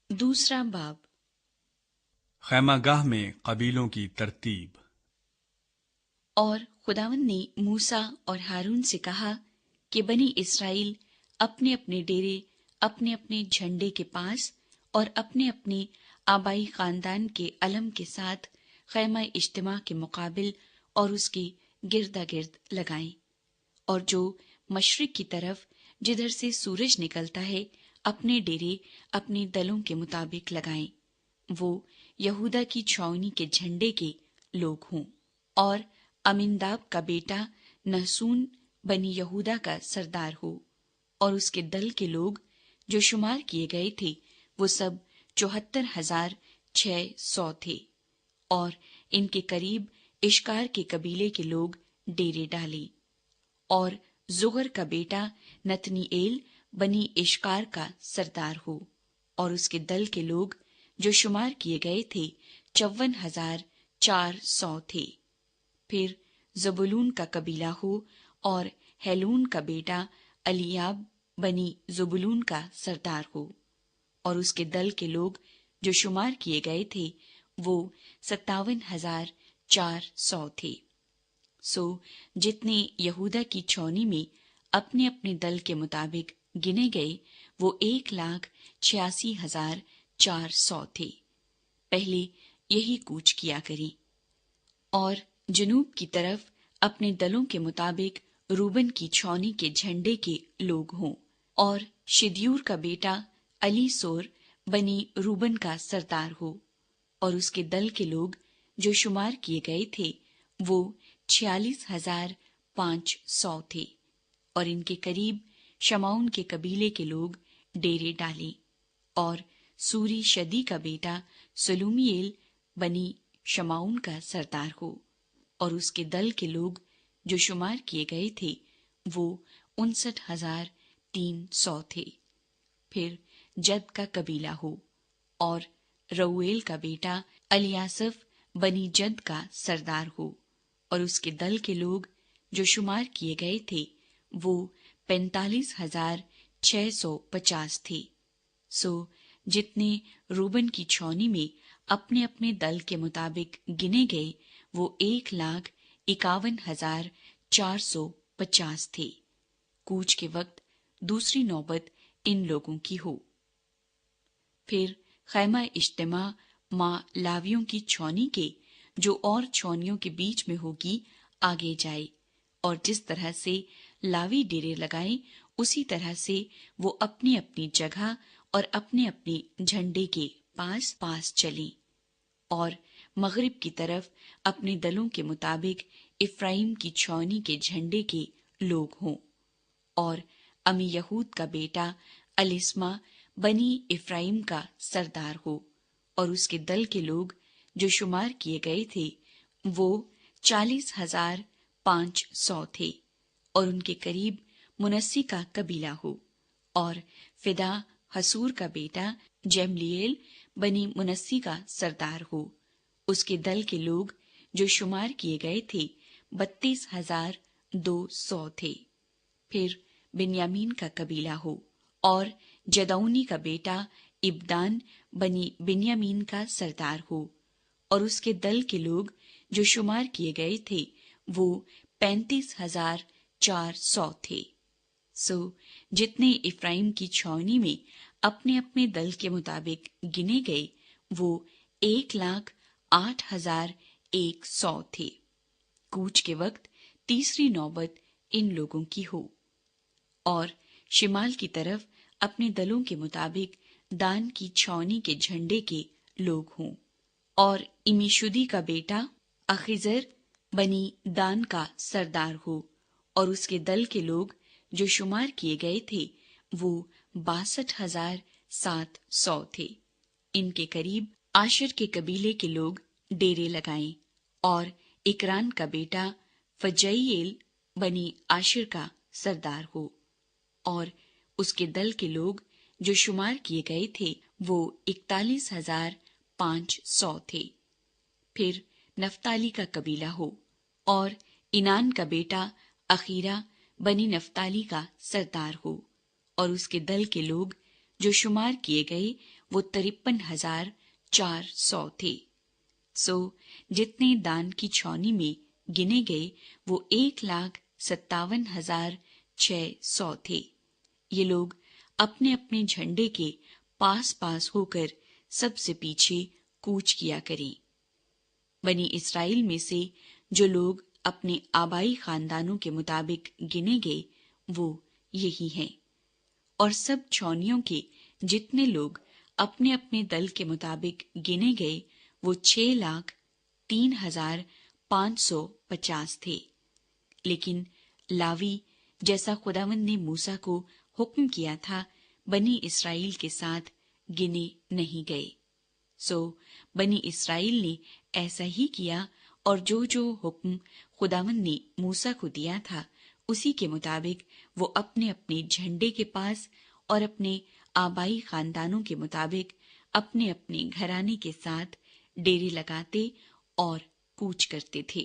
दूसरा बाब। खैमागाह में कबीलों की तरतीब। और खुदावंद ने मूसा और हारून से कहा कि बनी इस्राएल अपने अपने डेरे अपने अपने झंडे के पास और अपने अपने आबाई खानदान के अलम के साथ खैमा इज्तिमा के मुकाबिल और उसके गिरदा गिर्द लगाएं, और जो मशरिक की तरफ जिधर से सूरज निकलता है अपने डेरे अपने दलों के मुताबिक लगाएं। वो यहूदा की छावनी के झंडे के लोग हों। और अमिनदाब का बेटा नहसून बनी यहूदा का सरदार हो, और उसके दल के लोग जो शुमार किए गए थे वो सब 74,600 थे। और इनके करीब इश्कार के कबीले के लोग डेरे डाले। और जुगर का बेटा नतनीएल बनी इश्कार का सरदार हो, और उसके दल के लोग जो शुमार किए गए थे 54,400 थे। फिर जबुलून का कबीला हो, और हेलून का बेटा अलियाब बनी जबुलून का सरदार हो, और उसके दल के लोग जो शुमार किए गए थे वो 57,400 थे। सो जितने यहूदा की छौनी में अपने अपने दल के मुताबिक गिने गए वो 1,86,400 थे। पहले यही कूच किया करें। और जनूब की तरफ अपने दलों के मुताबिक रूबन की छौनी के झंडे के लोग हों, और शिद्यूर का बेटा अलीसोर बनी रूबन का सरदार हो, और उसके दल के लोग जो शुमार किए गए थे वो 46,500 थे। और इनके करीब शमाउन के कबीले के लोग डेरे डाले। और सूरी शदी का बेटा सलूमिएल बनी शमाउन का सरदार हो, और उसके दल के लोग जो शुमार किए गए थे वो 59,300 थे। फिर जद का कबीला हो, और रऊएल का बेटा अलियासफ बनी जद का सरदार हो, और उसके दल के लोग जो शुमार किए गए थे वो 45,650 थे। सो जितने रूबन की छौनी में अपने अपने दल के मुताबिक गिने गए वो 1,51,450 थे। कूच के वक्त दूसरी नौबत इन लोगों की हो। फिर खैमा इज्तिमा माँ लावियों की छौनी के जो और छौनियों के बीच में होगी आगे जाए, और जिस तरह से लावी डेरे लगाए उसी तरह से वो अपनी अपनी जगह और अपने अपने झंडे के पास पास चले। और मगरिब की तरफ अपने दलों के मुताबिक इफ्राइम की छौनी के झंडे के लोग हों। और अमी यहूद का बेटा अलिस्मा बनी इफ्राइम का सरदार हो, और उसके दल के लोग जो शुमार किए गए थे वो 40,500 थे। और उनके करीब मुनस्सी का कबीला हो, और फिदा हसूर का बेटा जमलिएल बनी मुनस्सी का सरदार हो, उसके दल के लोग जो शुमार किए गए थे 32,200 थे। फिर बिन्यामीन का कबीला हो, और जदौनी का बेटा इब्दान बनी बिन्यामीन का सरदार हो, और उसके दल के लोग जो शुमार किए गए थे वो 35,400 थे। सो जितने इफ्राइम की छौनी में अपने अपने दल के मुताबिक गिने गए वो 1,08,100 थे। कूच के वक्त तीसरी नौबत इन लोगों की हो। और शिमाल की तरफ अपने दलों के मुताबिक दान की छौनी के झंडे के लोग हों, और इमीशुदी का बेटा अखिजर बनी दान का सरदार हो, और उसके दल के लोग जो शुमार किए गए थे वो 62,700 थे। इनके करीब आशर के कबीले के लोग डेरे लगाएं, और इकरान का बेटा फजईएल बनी आशर का सरदार हो, और उसके दल के लोग जो शुमार किए गए थे वो 41,500 थे। फिर नफ्ताली का कबीला हो, और इनान का बेटा अखीरा बनी नफ्ताली का सरदार हो, और उसके दल के लोग جو شمار کیے گئے وہ 53,400 تھے۔ سو جتنے دان کی چھاونی میں گنے گئے وہ 1,57,600 تھے۔ یہ لوگ اپنے اپنے جھنڈے کے پاس پاس ہو کر سب سے پیچھے کوچ کیا کریں۔ بنی اسرائیل میں سے جو لوگ اپنے آبائی خاندانوں کے مطابق گنے گئے وہ یہی ہیں، اور سب چھاونیوں کے جتنے لوگ اپنے اپنے دل کے مطابق گنے گئے وہ 6,03,550 تھے۔ لیکن لاوی جیسا خداوند نے موسیٰ کو حکم کیا تھا بنی اسرائیل کے ساتھ گنے نہیں گئے۔ سو بنی اسرائیل نے ایسا ہی کیا، اور جو حکم خداوند نے موسیٰ کو دیا تھا اسی کے مطابق وہ اپنے اپنے جھنڈے کے پاس اور اپنے آبائی خاندانوں کے مطابق اپنے اپنے گھرانے کے ساتھ ڈیرے لگاتے اور کوچ کرتے تھے۔